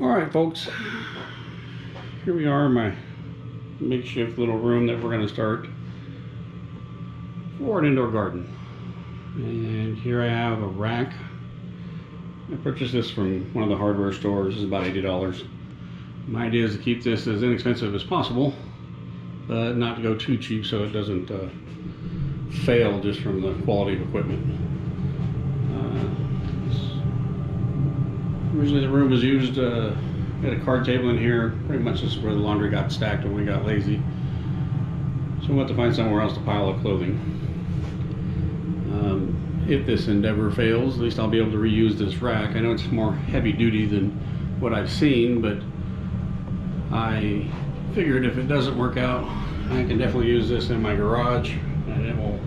Alright folks, here we are in my makeshift little room that we're going to start for an indoor garden. And here I have a rack. I purchased this from one of the hardware stores. This is about $80. My idea is to keep this as inexpensive as possible, but not to go too cheap so it doesn't fail just from the quality of equipment. Originally the room was used, we had a card table in here. Pretty much this is where the laundry got stacked when we got lazy. So we'll have to find somewhere else to pile up clothing. If this endeavor fails, at least I'll be able to reuse this rack. I know it's more heavy duty than what I've seen, but I figured if it doesn't work out, I can definitely use this in my garage, and it will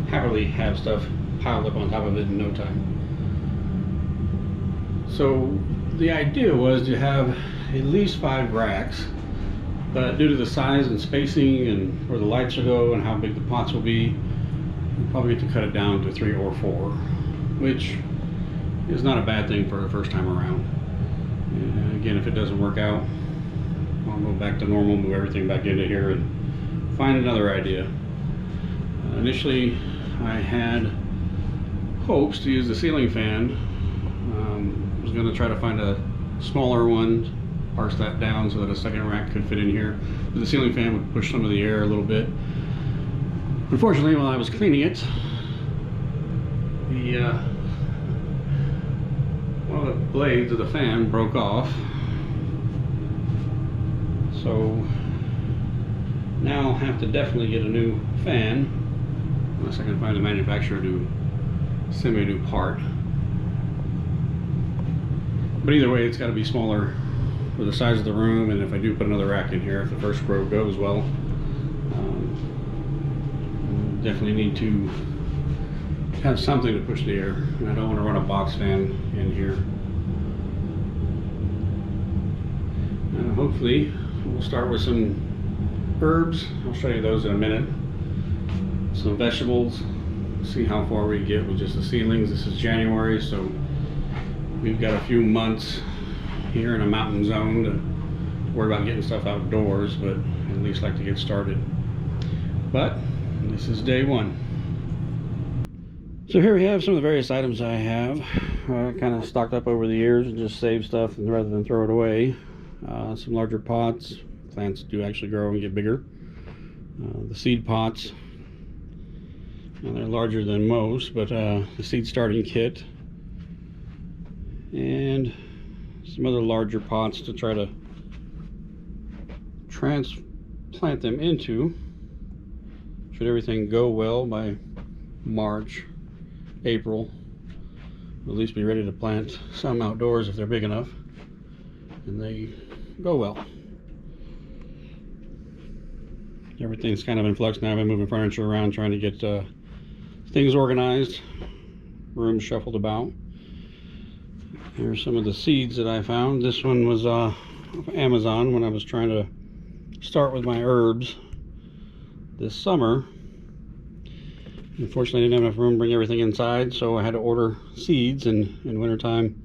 happily have stuff piled up on top of it in no time. So the idea was to have at least 5 racks, but due to the size and spacing and where the lights will go and how big the pots will be, we'll probably get to cut it down to 3 or 4, which is not a bad thing for the first time around. And again, if it doesn't work out, I'll go back to normal, move everything back into here and find another idea. Initially I had hopes to use the ceiling fan. I was going to try to find a smaller one, parse that down so that a second rack could fit in here. The ceiling fan would push some of the air a little bit. Unfortunately, while I was cleaning it, one of the blades of the fan broke off. So now I'll have to definitely get a new fan, unless I can find a manufacturer to send me a new part. But either way, it's got to be smaller for the size of the room, and if I do put another rack in here, if the first row goes well, definitely need to have something to push the air. And I don't want to run a box fan in here. Hopefully, we'll start with some herbs. I'll show you those in a minute. Some vegetables. See how far we get with just the seedlings. This is January, so we've got a few months here in a mountain zone to worry about getting stuff outdoors, but at least like to get started. But this is day one. So here we have some of the various items I have. I kind of stocked up over the years and just save stuff rather than throw it away. Some larger pots. Plants do actually grow and get bigger. The seed pots. Now they're larger than most, but the seed starting kit. And some other larger pots to try to transplant them into, should everything go well by March, April. At least be ready to plant some outdoors if they're big enough and they go well. Everything's kind of in flux now. I've been moving furniture around, trying to get things organized, rooms shuffled about. Here's some of the seeds that I found. This one was off Amazon when I was trying to start with my herbs this summer. Unfortunately, I didn't have enough room to bring everything inside, so I had to order seeds, and in wintertime,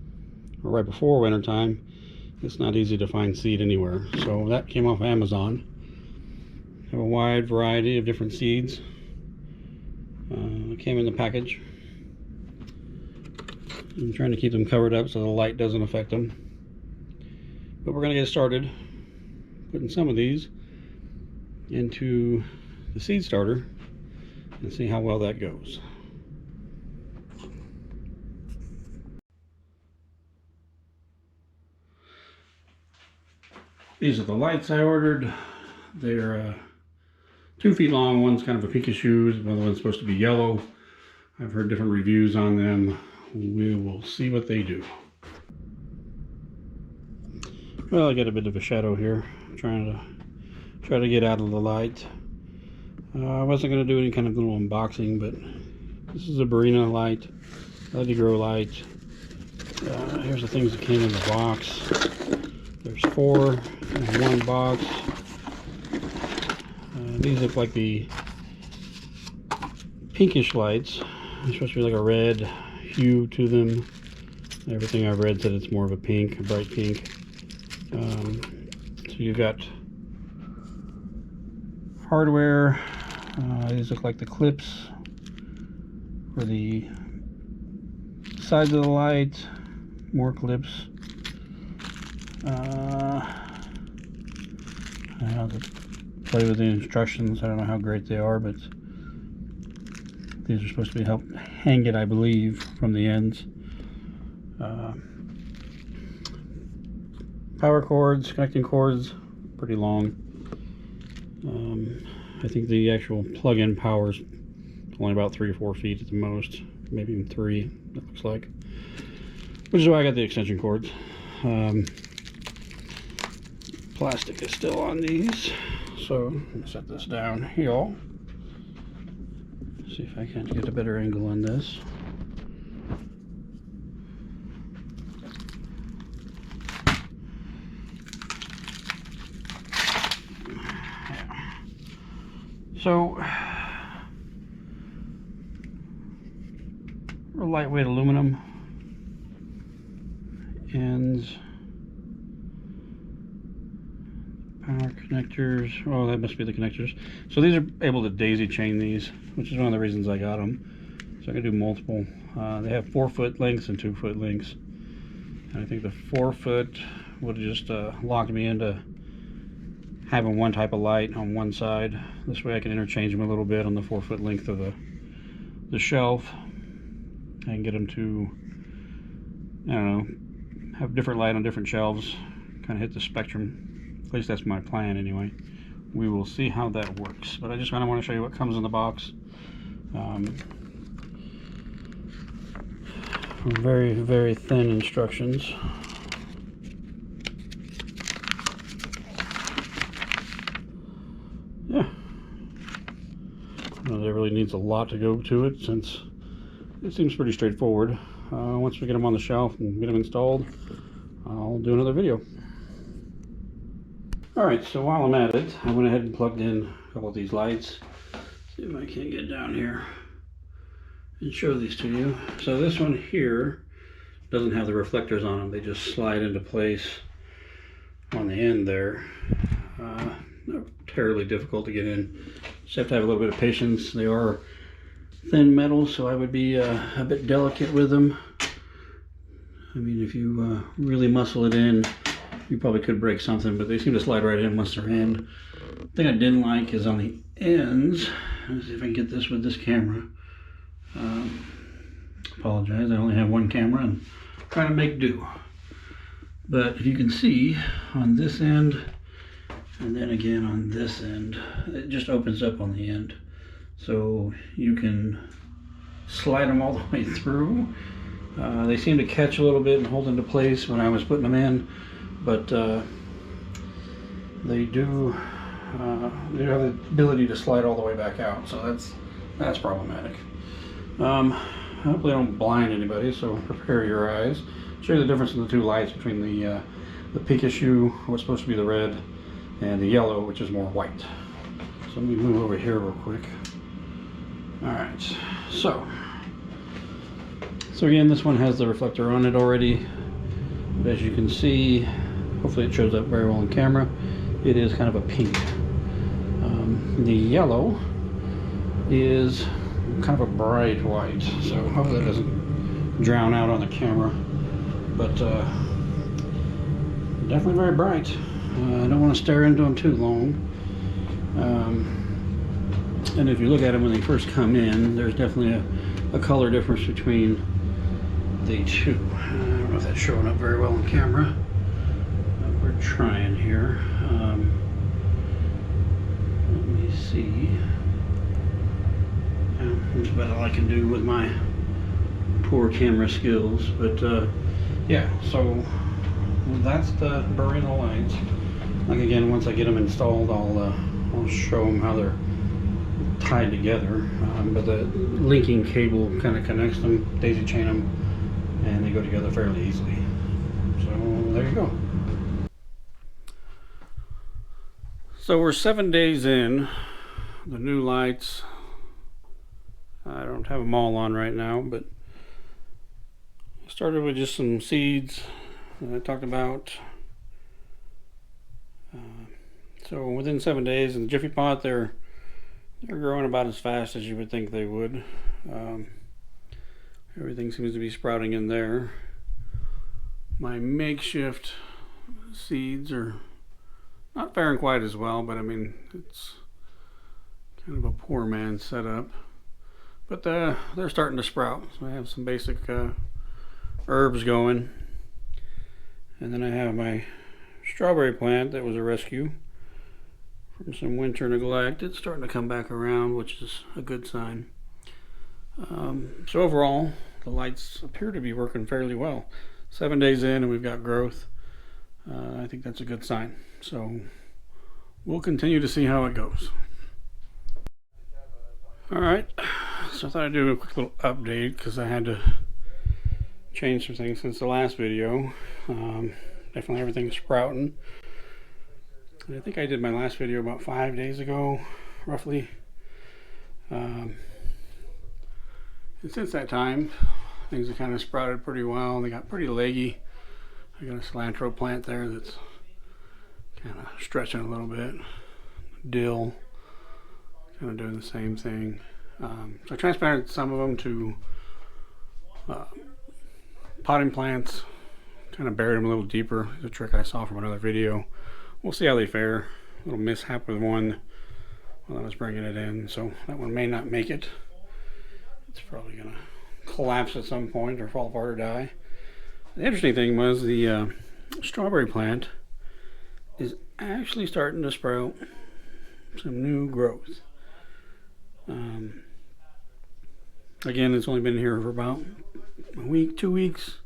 or right before wintertime, it's not easy to find seed anywhere. So that came off Amazon. I have a wide variety of different seeds. It came in the package. I'm trying to keep them covered up so the light doesn't affect them. But we're going to get started putting some of these into the seed starter and see how well that goes. These are the lights I ordered. They're 2 feet long. One's kind of a pinkish hue, the other one's supposed to be yellow. I've heard different reviews on them. We will see what they do. Well, I got a bit of a shadow here. I'm try to get out of the light. I wasn't going to do any kind of little unboxing, but this is a Barrina light, LED grow light. Here's the things that came in the box. There's 4 in one box. These look like the pinkish lights. They're supposed to be like a red hue to them. Everything I've read said it's more of a pink, a bright pink. So you've got hardware. These look like the clips for the sides of the light. More clips. I have to play with the instructions. I don't know how great they are, but these are supposed to be help hang it, I believe, from the ends. Power cords, connecting cords, pretty long. I think the actual plug-in power is only about 3 or 4 feet at the most, maybe even 3, it looks like. Which is why I got the extension cords. Plastic is still on these, so I'll set this down here. See if I can't get a better angle on this. So, lightweight aluminum ends, power connectors. Oh, that must be the connectors. So these are able to daisy chain these, which is one of the reasons I got them. So I can do multiple. They have 4-foot lengths and 2-foot lengths. And I think the 4-foot would have just locked me into having one type of light on one side. This way I can interchange them a little bit on the 4-foot length of the shelf and get them to, I don't know, have different light on different shelves, kind of hit the spectrum. At least that's my plan anyway. We will see how that works, but I just kind of want to show you what comes in the box. Very, very thin instructions. Yeah, there really needs a lot to go to it, since it seems pretty straightforward. Once we get them on the shelf and get them installed, I'll do another video. Alright, so while I'm at it, I went ahead and plugged in a couple of these lights. See if I can't get down here and show these to you. So this one here doesn't have the reflectors on them. They just slide into place on the end there. Not terribly difficult to get in. Just have to have a little bit of patience. They are thin metal, so I would be a bit delicate with them. I mean, if you really muscle it in, you probably could break something, but they seem to slide right in once they're in. The thing I didn't like is on the ends. Let's see if I can get this with this camera. Apologize, I only have one camera and trying to make do. But if you can see on this end, and then again on this end, it just opens up on the end. So you can slide them all the way through. They seem to catch a little bit and hold into place when I was putting them in, but they do have the ability to slide all the way back out, so that's problematic. Hopefully I don't blind anybody, so prepare your eyes. Show you the difference in the two lights between the pinkish hue, what's supposed to be the red, and the yellow, which is more white. So let me move over here real quick. Alright, so again, this one has the reflector on it already, but as you can see, hopefully it shows up very well on camera, it is kind of a pink. The yellow is kind of a bright white, so hopefully that doesn't drown out on the camera, but definitely very bright. I don't want to stare into them too long. And if you look at them when they first come in, there's definitely a color difference between the two. I don't know if that's showing up very well on camera. We're trying here. Let me see. That's about all I can do with my poor camera skills. But yeah, so that's the Barrina lights. Like again, once I get them installed, I'll show them how they're tied together. But the linking cable kind of connects them, daisy chain them, and they go together fairly easily. So there you go. So we're 7 days in. The new lights, I don't have them all on right now, but I started with just some seeds that I talked about. So within 7 days in the Jiffy Pot, they're growing about as fast as you would think they would. Everything seems to be sprouting in there. My makeshift seeds are not faring quite as well, but I mean, it's kind of a poor man's setup. But they're starting to sprout. So I have some basic herbs going. And then I have my strawberry plant that was a rescue from some winter neglect. It's starting to come back around, which is a good sign. So overall, the lights appear to be working fairly well. 7 days in and we've got growth. I think that's a good sign. So we'll continue to see how it goes. Alright, so I thought I'd do a quick little update because I had to change some things since the last video. Definitely everything's sprouting. And I think I did my last video about 5 days ago, roughly. And since that time, things have kind of sprouted pretty well. They got pretty leggy. I got a cilantro plant there that's kind of stretching a little bit. Dill, kind of doing the same thing. So I transplanted some of them to potting plants. Kind of buried them a little deeper. It's a trick I saw from another video. We'll see how they fare. A little mishap with one while I was bringing it in, so that one may not make it. It's probably gonna collapse at some point or fall apart or die. The interesting thing was the strawberry plant is actually starting to sprout some new growth. Again, it's only been here for about a week, 2 weeks.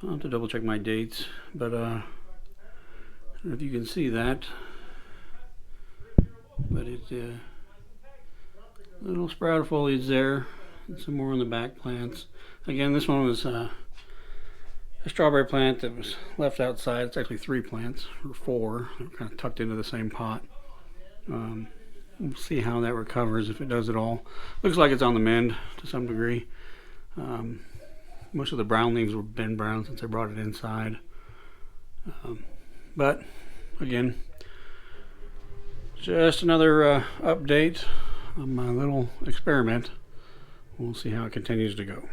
I'll have to double check my dates, but I don't know if you can see that, but it's a little sprout of foliage there, and some more on the back plants. Again, this one was a strawberry plant that was left outside. It's actually 3 plants, or 4. They're kind of tucked into the same pot. We'll see how that recovers, if it does at all. Looks like it's on the mend to some degree. Most of the brown leaves have been brown since I brought it inside. But again, just another update on my little experiment. We'll see how it continues to go.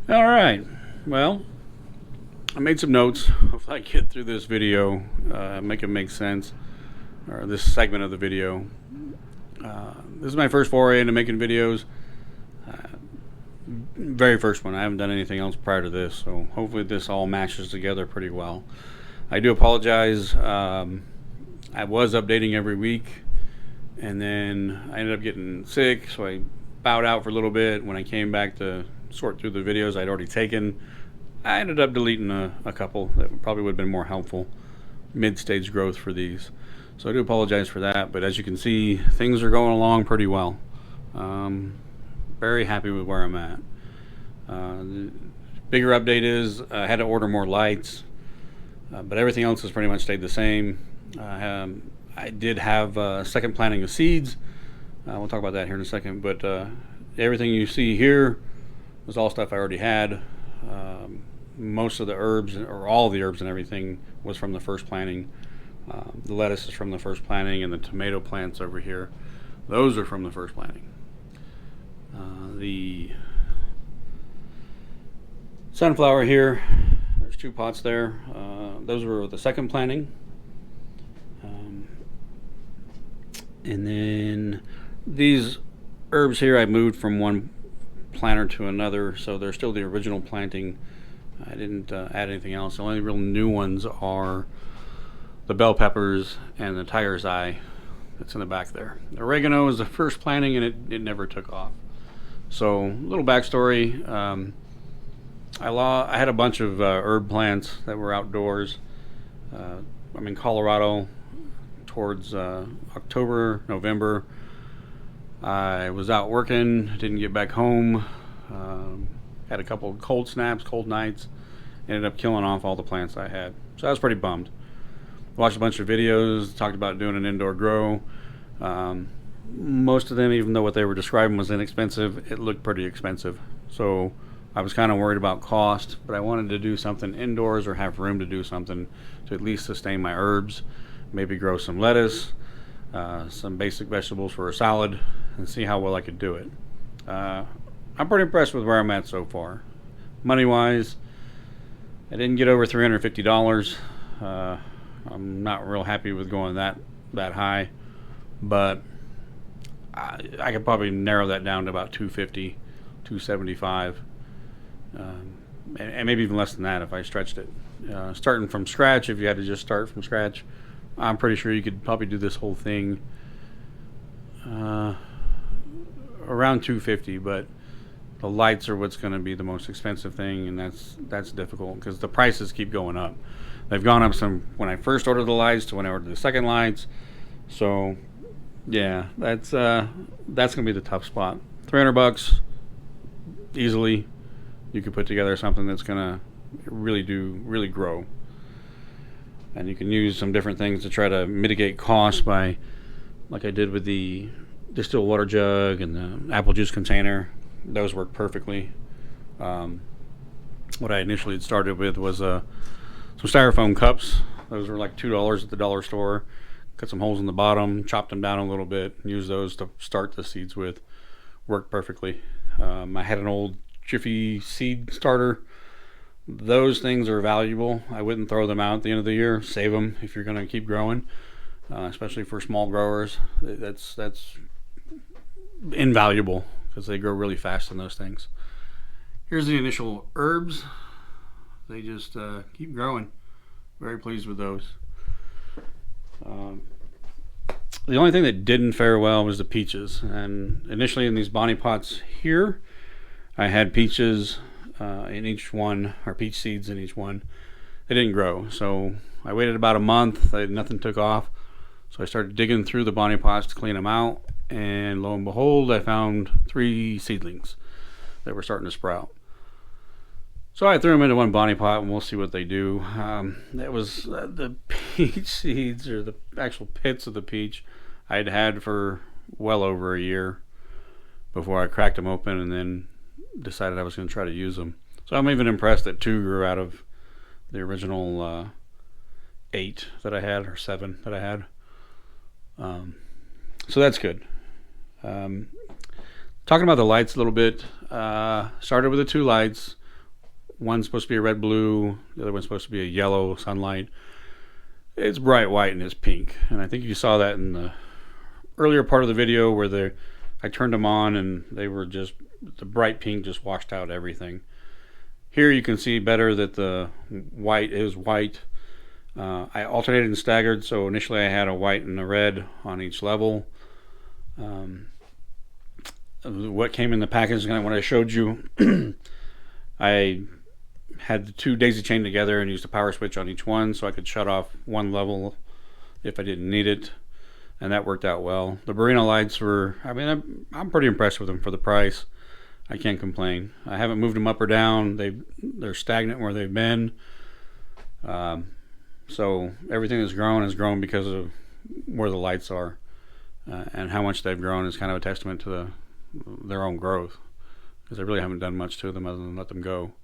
All right, well, I made some notes. Hopefully I get through this video, make it make sense, or this segment of the video. This is my first foray into making videos. Very first one. I haven't done anything else prior to this, so hopefully this all matches together pretty well. I do apologize. I was updating every week, and then I ended up getting sick, so I bowed out for a little bit. When I came back to sort through the videos I'd already taken, I ended up deleting a couple that probably would have been more helpful. Mid-stage growth for these. So I do apologize for that, but as you can see, things are going along pretty well. Very happy with where I'm at. The bigger update is I had to order more lights, but everything else has pretty much stayed the same. I did have second planting of seeds. We'll talk about that here in a second, but everything you see here was all stuff I already had. Most of the herbs, or all of the herbs and everything, was from the first planting. The lettuce is from the first planting, and the tomato plants over here, those are from the first planting. The sunflower here, there's 2 pots there. Those were the second planting. And then these herbs here I moved from one planter to another, so they're still the original planting. I didn't add anything else. The only real new ones are the bell peppers and the tiger's eye that's in the back there. The oregano is the first planting, and it never took off. So, little backstory. I had a bunch of herb plants that were outdoors. I'm in Colorado towards October, November. I was out working, didn't get back home. Had a couple of cold snaps, cold nights. Ended up killing off all the plants I had. So I was pretty bummed. Watched a bunch of videos, talked about doing an indoor grow. Most of them, even though what they were describing was inexpensive, it looked pretty expensive. So I was kind of worried about cost, but I wanted to do something indoors or have room to do something to at least sustain my herbs, maybe grow some lettuce, some basic vegetables for a salad, and see how well I could do it. I'm pretty impressed with where I'm at so far. Money wise, I didn't get over $350. I'm not real happy with going that high, but I could probably narrow that down to about 250, 275, and maybe even less than that if I stretched it. Starting from scratch, if you had to just start from scratch, I'm pretty sure you could probably do this whole thing around 250, but the lights are what's going to be the most expensive thing, and that's difficult because the prices keep going up. They've gone up some when I first ordered the lights to when I ordered the second lights. So yeah, that's gonna be the tough spot. $300 easily. You could put together something that's gonna really grow, and you can use some different things to try to mitigate costs by, like I did with the distilled water jug and the apple juice container. Those work perfectly. What I initially had started with was some styrofoam cups. Those were like $2 at the dollar store. Cut some holes in the bottom, chopped them down a little bit, and used those to start the seeds with. Worked perfectly. I had an old Jiffy seed starter. Those things are valuable. I wouldn't throw them out at the end of the year. Save them if you're going to keep growing, especially for small growers. That's invaluable because they grow really fast in those things. Here's the initial herbs. They just keep growing. Very pleased with those. The only thing that didn't fare well was the peaches. And initially in these Bonnie pots here, I had peaches in each one, or peach seeds in each one. They didn't grow. So I waited about a month. Nothing took off. So I started digging through the Bonnie pots to clean them out. And lo and behold, I found 3 seedlings that were starting to sprout. So I threw them into one Bonnie pot, and we'll see what they do. That was the peach seeds, or the actual pits of the peach, I'd had for well over a year before I cracked them open and then decided I was going to try to use them. So I'm even impressed that 2 grew out of the original 8 that I had, or 7 that I had. So that's good. Talking about the lights a little bit, started with the 2 lights. One's supposed to be a red blue, the other one's supposed to be a yellow sunlight. It's bright white and it's pink, and I think you saw that in the earlier part of the video where I turned them on and they were just, the bright pink just washed out everything. Here you can see better that the white is white. I alternated and staggered, so initially I had a white and a red on each level. What came in the package, kind of what I showed you, I had the 2 daisy chained together and used a power switch on each one so I could shut off one level if I didn't need it, and that worked out well. The Barrina lights were, I mean, I'm pretty impressed with them for the price. I can't complain. I haven't moved them up or down. They're stagnant where they've been. So everything that's grown has grown because of where the lights are, and how much they've grown is kind of a testament to their own growth, because I really haven't done much to them other than let them go.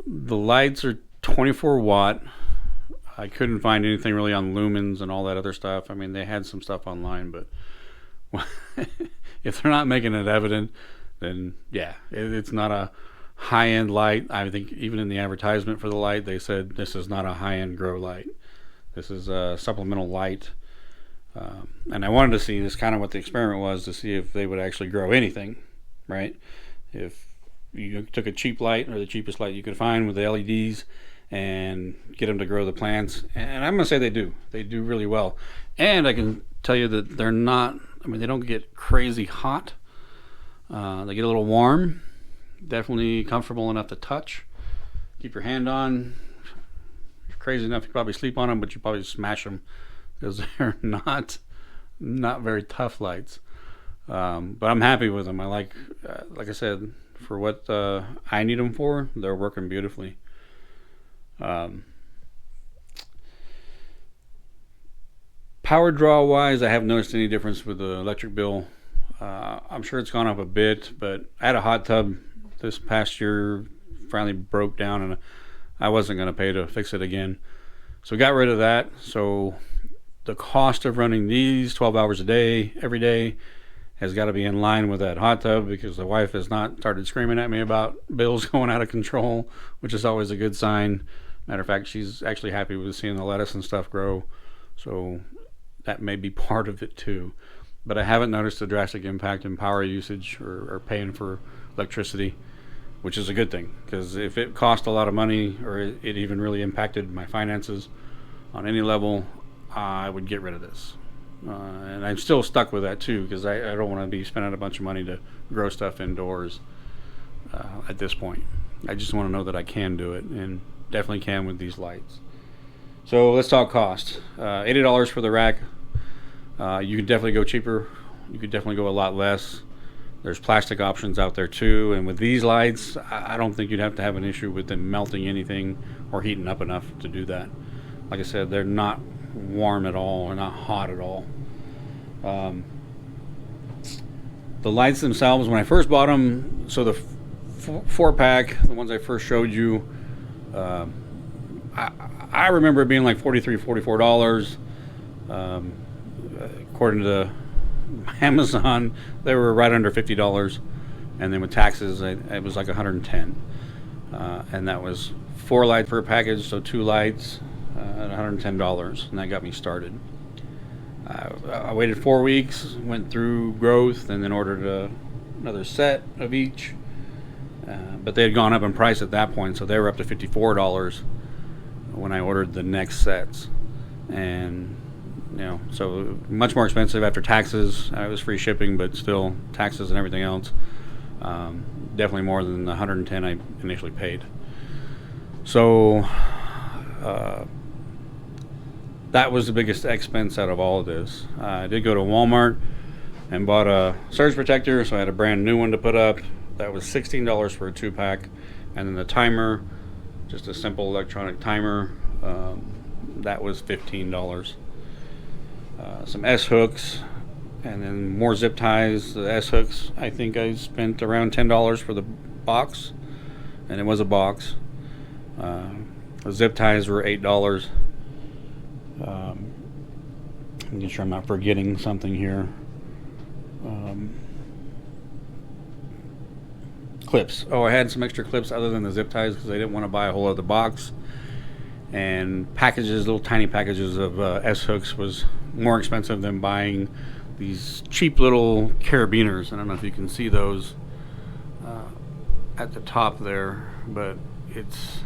The lights are 24 watt. I couldn't find anything really on lumens and all that other stuff. I mean, they had some stuff online, but if they're not making it evident, then yeah, it's not a high-end light. I think even in the advertisement for the light, they said this is not a high-end grow light. This is a supplemental light. And I wanted to see, this kind of what the experiment was, to see if they would actually grow anything, right? If you took a cheap light, or the cheapest light you could find with the LEDs, and get them to grow the plants, and I'm going to say they do really well. And I can tell you that they're not, I mean, they don't get crazy hot. They get a little warm, definitely comfortable enough to touch, keep your hand on. If you're crazy enough, you probably sleep on them, but you probably smash them, because they're not very tough lights. But I'm happy with them. I like I said, for what I need them for, they're working beautifully. Power draw wise, I haven't noticed any difference with the electric bill. I'm sure it's gone up a bit, but I had a hot tub this past year, finally broke down, and I wasn't going to pay to fix it again. So got rid of that. So the cost of running these 12 hours a day, every day, has got to be in line with that hot tub, because the wife has not started screaming at me about bills going out of control, which is always a good sign. Matter of fact, she's actually happy with seeing the lettuce and stuff grow. So that may be part of it too. But I haven't noticed a drastic impact in power usage or paying for electricity, which is a good thing, because if it cost a lot of money, or it even really impacted my finances on any level, I would get rid of this. And I'm still stuck with that too, because I don't want to be spending a bunch of money to grow stuff indoors at this point. I just want to know that I can do it, and definitely can with these lights. So let's talk cost. $80 for the rack. You could definitely go cheaper. You could definitely go a lot less. There's plastic options out there too, and with these lights, I don't think you'd have to have an issue with them melting anything or heating up enough to do that. Like I said, they're not warm at all, or not hot at all. The lights themselves, when I first bought them, so the 4-pack, the ones I first showed you, I remember it being like $43, $44. According to Amazon, they were right under $50, and then with taxes, it was like $110. And that was 4 lights per package, so 2 lights at $110, and that got me started. I waited 4 weeks, went through growth, and then ordered another set of each. But they had gone up in price at that point, so they were up to $54 when I ordered the next sets. And so much more expensive after taxes. It was free shipping, but still taxes and everything else. Definitely more than the $110 I initially paid. So that was the biggest expense out of all of this. I did go to Walmart and bought a surge protector, so I had a brand new one to put up. That was $16 for a 2-pack, and then the timer, just a simple electronic timer, that was $15. Some S hooks, and then more zip ties. The S hooks, I think I spent around $10 for the box, and it was a box. The zip ties were $8. Make sure I'm not forgetting something here. Clips. Oh, I had some extra clips other than the zip ties, because I didn't want to buy a whole other box. And packages, little tiny packages of S hooks, was more expensive than buying these cheap little carabiners. I don't know if you can see those at the top there, but it's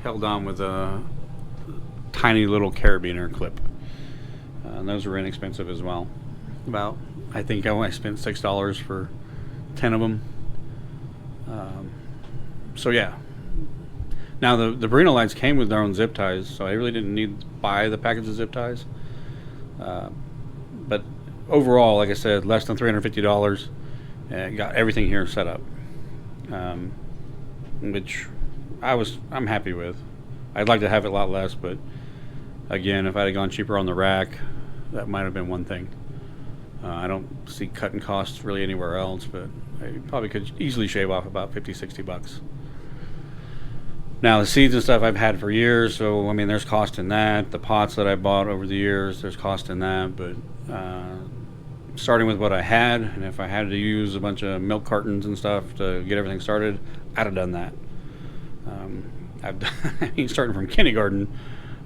held on with a tiny little carabiner clip. And those were inexpensive as well. I think I spent $6 for 10 of them. So yeah. Now the Barrina lights came with their own zip ties, so I really didn't need to buy the package of zip ties. But overall, like I said, less than $350. Got everything here set up, which I'm happy with. I'd like to have it a lot less, but again, if I had gone cheaper on the rack, that might have been one thing. I don't see cutting costs really anywhere else, but I probably could easily shave off about $50-$60. Now, the seeds and stuff I've had for years, so I mean, there's cost in that. The pots that I bought over the years, there's cost in that. But starting with what I had, and if I had to use a bunch of milk cartons and stuff to get everything started, I'd have done that. I mean, starting from kindergarten,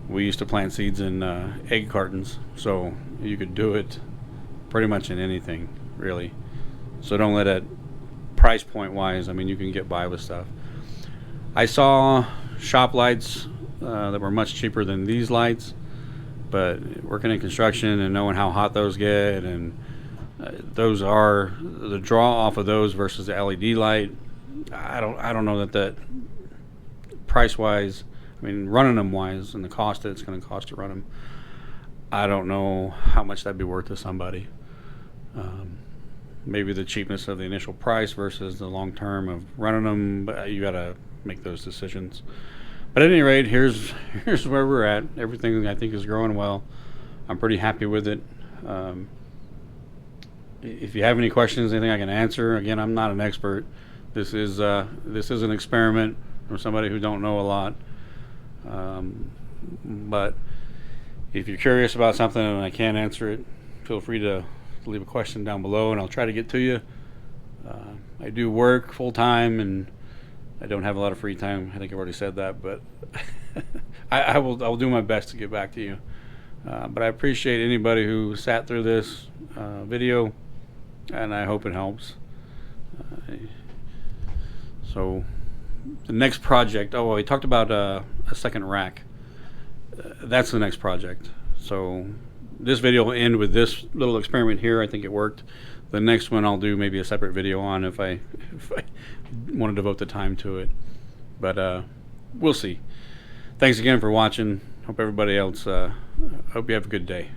we used to plant seeds in egg cartons, so you could do it pretty much in anything, really. So don't let it, price point wise, I mean, you can get by with stuff. I saw shop lights that were much cheaper than these lights, but working in construction and knowing how hot those get, and those are the draw off of those versus the LED light. I don't know that price wise, I mean, running them wise, and the cost that it's going to cost to run them, I don't know how much that'd be worth to somebody. Maybe the cheapness of the initial price versus the long term of running them, but you got to make those decisions. But at any rate, here's where we're at. Everything I think is growing well. I'm pretty happy with it. if you have any questions, anything I can answer. Again, I'm not an expert. This is an experiment from somebody who don't know a lot. But if you're curious about something and I can't answer it, feel free to leave a question down below, and I'll try to get to you. I do work full time, and I don't have a lot of free time. I think I've already said that, but I'll do my best to get back to you. But I appreciate anybody who sat through this video, and I hope it helps. So the next project, oh, well, we talked about a second rack. That's the next project. So this video will end with this little experiment here. I think it worked. The next one I'll do maybe a separate video on if I want to devote the time to it. But we'll see. Thanks again for watching. Hope everybody else, hope you have a good day.